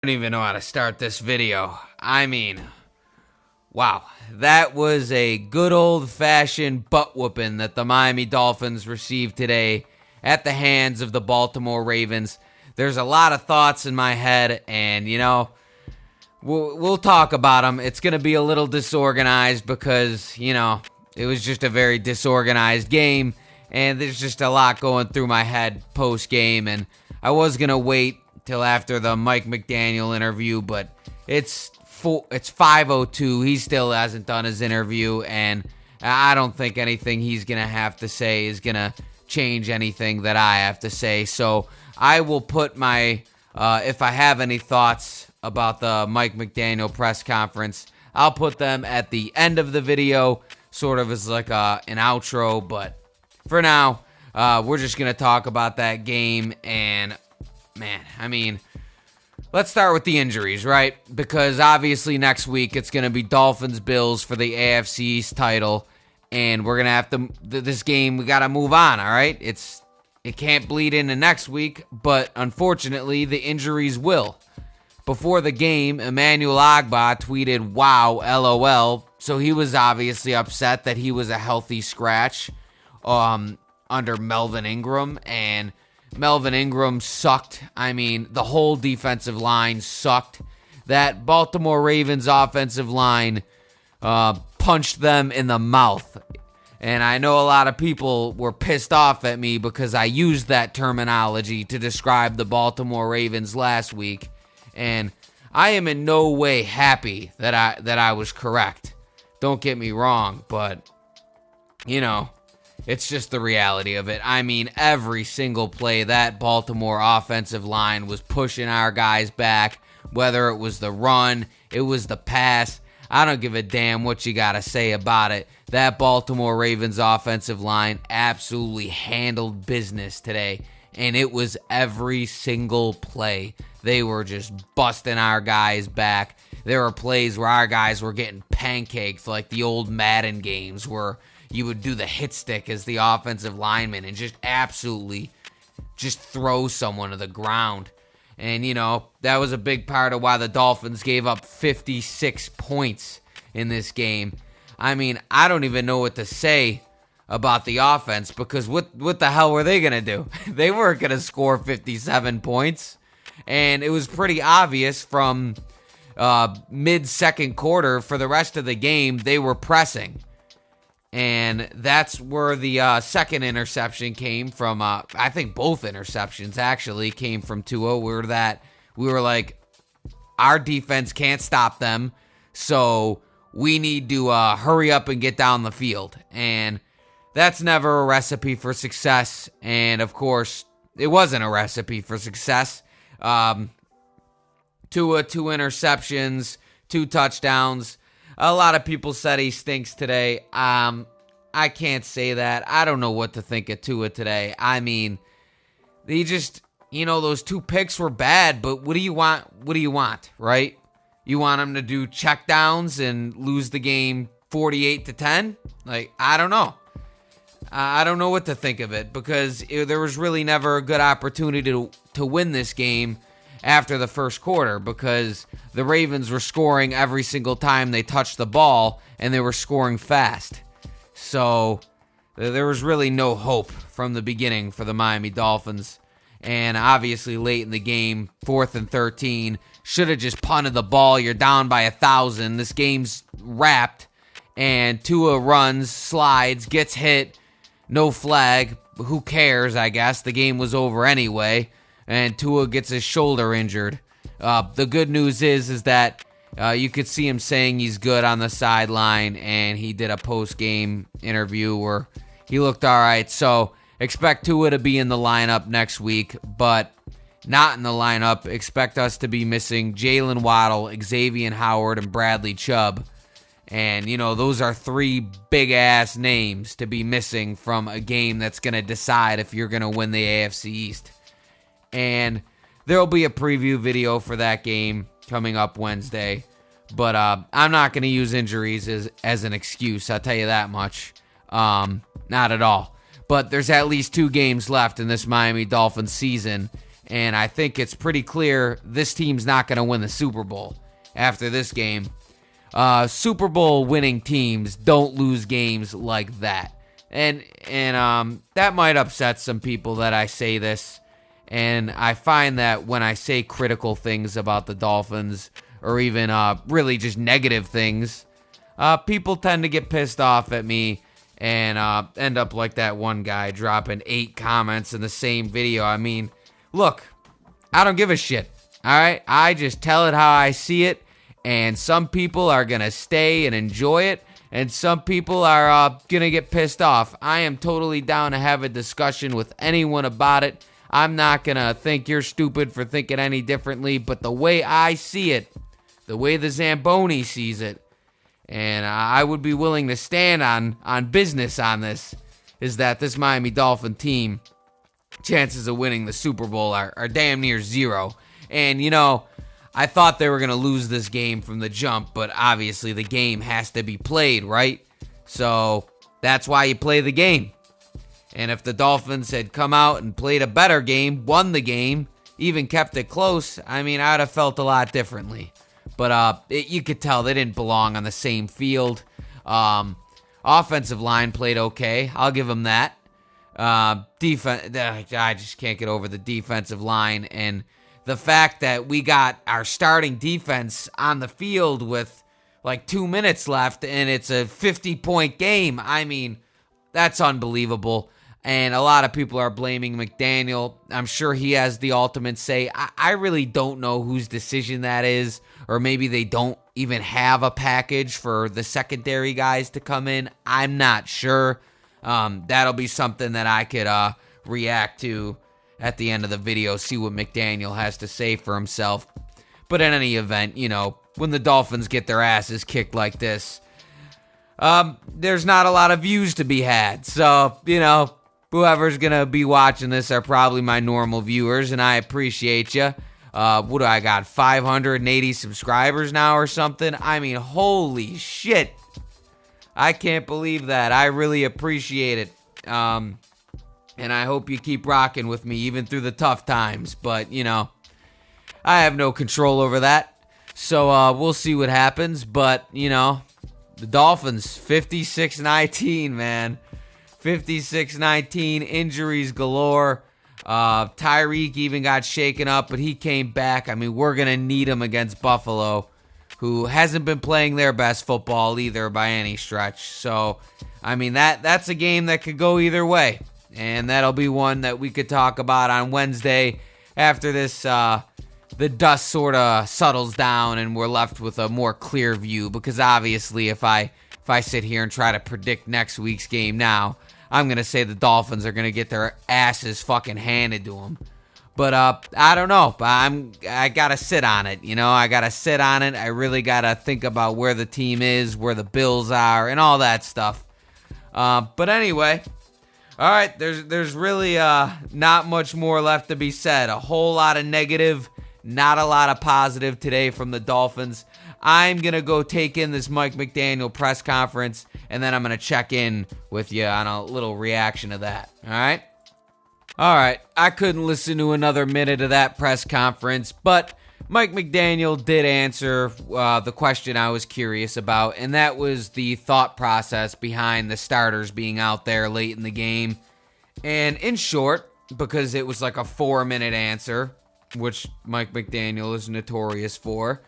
Don't even know how to start this video. Wow. That was a good old-fashioned butt whooping that the Miami Dolphins received today at the hands of the Baltimore Ravens. There's a lot of thoughts in my head, and, we'll talk about them. It's going to be a little disorganized because, it was just a very disorganized game, and there's just a lot going through my head post-game, and I was going to wait till after the Mike McDaniel interview, but it's 5:02. He still hasn't done his interview, and I don't think anything he's going to have to say is going to change anything that I have to say. So I will put my, if I have any thoughts about the Mike McDaniel press conference, I'll put them at the end of the video, sort of as like an outro. But for now, we're just going to talk about that game. And man, let's start with the injuries, right? Because obviously next week it's going to be Dolphins-Bills for the AFC East title. And we're going to have to, this game, we got to move on, all right? It can't bleed into next week, but unfortunately the injuries will. Before the game, Emmanuel Ogbah tweeted, "Wow, LOL." So he was obviously upset that he was a healthy scratch under Melvin Ingram, and Melvin Ingram sucked. The whole defensive line sucked. That Baltimore Ravens offensive line punched them in the mouth. And I know a lot of people were pissed off at me because I used that terminology to describe the Baltimore Ravens last week. And I am in no way happy that I was correct. Don't get me wrong, but, it's just the reality of it. Every single play, that Baltimore offensive line was pushing our guys back, whether it was the run, it was the pass. I don't give a damn what you got to say about it. That Baltimore Ravens offensive line absolutely handled business today, and it was every single play. They were just busting our guys back. There were plays where our guys were getting pancaked like the old Madden games where you would do the hit stick as the offensive lineman and just absolutely just throw someone to the ground. And, that was a big part of why the Dolphins gave up 56 points in this game. I don't even know what to say about the offense because what the hell were they going to do? They weren't going to score 57 points. And it was pretty obvious from mid-second quarter for the rest of the game, they were pressing. And that's where the second interception came from. I think both interceptions actually came from Tua. We were like, our defense can't stop them, so we need to hurry up and get down the field. And that's never a recipe for success. And, of course, it wasn't a recipe for success. Tua, 2 interceptions, 2 touchdowns. A lot of people said he stinks today. I can't say that. I don't know what to think of Tua today. They just, those 2 picks were bad, but what do you want? What do you want, right? You want him to do checkdowns and lose the game 48-10? I don't know. I don't know what to think of it because there was really never a good opportunity to win this game after the first quarter because the Ravens were scoring every single time they touched the ball and they were scoring fast. So there was really no hope from the beginning for the Miami Dolphins. And obviously late in the game, 4th and 13, should have just punted the ball. You're down by 1,000. This game's wrapped. And Tua runs, slides, gets hit. No flag. Who cares, I guess. The game was over anyway. And Tua gets his shoulder injured. The good news is that you could see him saying he's good on the sideline, and he did a post-game interview where he looked all right. So expect Tua to be in the lineup next week, but not in the lineup. Expect us to be missing Jalen Waddle, Xavier Howard, and Bradley Chubb. And, those are 3 big-ass names to be missing from a game that's going to decide if you're going to win the AFC East. And there'll be a preview video for that game coming up Wednesday. But I'm not going to use injuries as an excuse, I'll tell you that much. Not at all. But there's at least 2 games left in this Miami Dolphins season. And I think it's pretty clear this team's not going to win the Super Bowl after this game. Super Bowl winning teams don't lose games like that. And that might upset some people that I say this. And I find that when I say critical things about the Dolphins, or even really just negative things, people tend to get pissed off at me and end up like that one guy dropping 8 comments in the same video. I mean, look, I don't give a shit, all right? I just tell it how I see it, and some people are going to stay and enjoy it, and some people are going to get pissed off. I am totally down to have a discussion with anyone about it. I'm not going to think you're stupid for thinking any differently, but the way I see it, the way the Zamboni sees it, and I would be willing to stand on business on this, is that this Miami Dolphin team, chances of winning the Super Bowl are damn near 0. And, you know, I thought they were going to lose this game from the jump, but obviously the game has to be played, right? So that's why you play the game. And if the Dolphins had come out and played a better game, won the game, even kept it close, I mean, I would have felt a lot differently. But you could tell they didn't belong on the same field. Offensive line played okay. I'll give them that. Defense, I just can't get over the defensive line. And the fact that we got our starting defense on the field with like 2 minutes left and it's a 50-point game. I mean, that's unbelievable. And a lot of people are blaming McDaniel. I'm sure he has the ultimate say. I really don't know whose decision that is. Or maybe they don't even have a package for the secondary guys to come in. I'm not sure. That'll be something that I could react to at the end of the video, see what McDaniel has to say for himself. But in any event, you know, when the Dolphins get their asses kicked like this, there's not a lot of views to be had. So, you know, whoever's going to be watching this are probably my normal viewers, and I appreciate you. What do I got, 580 subscribers now or something? I mean, holy shit. I can't believe that. I really appreciate it. And I hope you keep rocking with me even through the tough times. But, you know, I have no control over that. So we'll see what happens. But, you know, the Dolphins, 56-19, man. 56-19, injuries galore. Tyreek even got shaken up, but he came back. I mean, we're going to need him against Buffalo, who hasn't been playing their best football either by any stretch. So, I mean, that's a game that could go either way. And that'll be one that we could talk about on Wednesday after this, the dust sort of settles down and we're left with a more clear view. Because obviously, if I sit here and try to predict next week's game now, I'm going to say the Dolphins are going to get their asses fucking handed to them. But I don't know. I got to sit on it, you know. I got to sit on it. I really got to think about where the team is, where the Bills are, and all that stuff. But anyway, all right, there's really not much more left to be said. A whole lot of negative, not a lot of positive today from the Dolphins. I'm going to go take in this Mike McDaniel press conference, and then I'm going to check in with you on a little reaction to that, all right? All right, I couldn't listen to another minute of that press conference, but Mike McDaniel did answer the question I was curious about, and that was the thought process behind the starters being out there late in the game. And in short, because it was like a 4-minute answer, which Mike McDaniel is notorious for,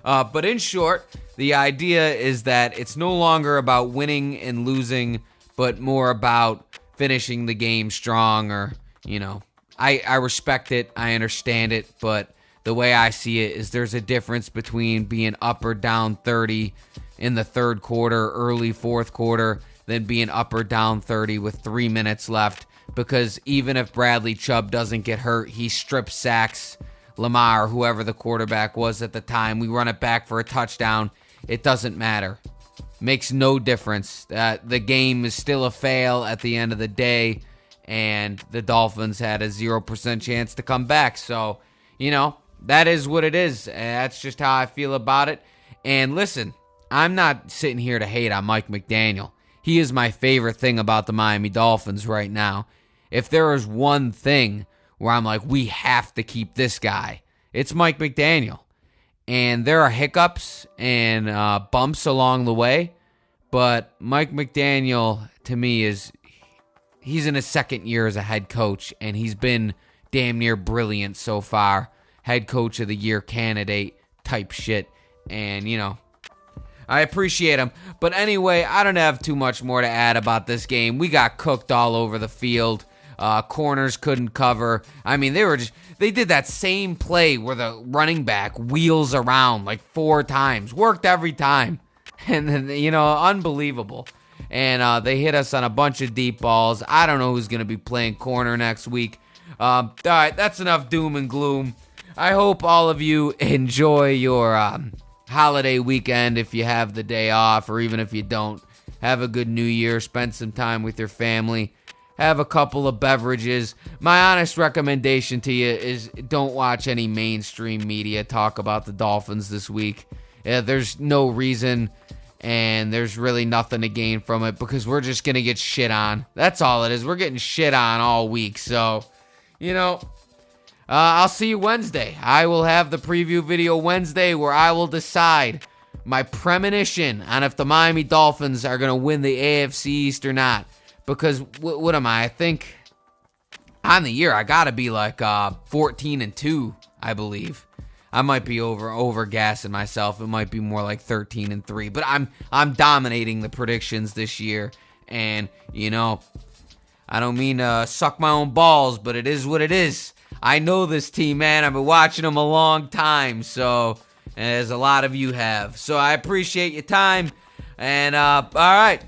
but in short, the idea is that it's no longer about winning and losing, but more about finishing the game strong. Or, you know, I respect it, I understand it, but the way I see it is there's a difference between being up or down 30 in the third quarter, early fourth quarter, than being up or down 30 with 3 minutes left. Because even if Bradley Chubb doesn't get hurt, he strip sacks Lamar, whoever the quarterback was at the time. We run it back for a touchdown. It doesn't matter. Makes no difference. The game is still a fail at the end of the day, and the Dolphins had a 0% chance to come back. So, you know, that is what it is. That's just how I feel about it. And listen, I'm not sitting here to hate on Mike McDaniel. He is my favorite thing about the Miami Dolphins right now. If there is one thing where I'm like, we have to keep this guy. It's Mike McDaniel. And there are hiccups and bumps along the way. But Mike McDaniel, to me, he's in his second year as a head coach. And he's been damn near brilliant so far. Head coach of the year candidate type shit. And, I appreciate him. But anyway, I don't have too much more to add about this game. We got cooked all over the field. Corners couldn't cover. I mean, they did that same play where the running back wheels around like 4 times. Worked every time. And then, unbelievable. And they hit us on a bunch of deep balls. I don't know who's going to be playing corner next week. All right, that's enough doom and gloom. I hope all of you enjoy your holiday weekend if you have the day off, or even if you don't. Have a good New Year. Spend some time with your family. Have a couple of beverages. My honest recommendation to you is don't watch any mainstream media talk about the Dolphins this week. There's no reason, and there's really nothing to gain from it because we're just going to get shit on. That's all it is. We're getting shit on all week. So, I'll see you Wednesday. I will have the preview video Wednesday where I will decide my premonition on if the Miami Dolphins are going to win the AFC East or not. Because what am I? I think on the year I got to be like 14-2, I believe. I might be over gassing myself. It might be more like 13-3. But I'm dominating the predictions this year. And, I don't mean to suck my own balls, but it is what it is. I know this team, man. I've been watching them a long time, so as a lot of you have. So I appreciate your time. And, all right.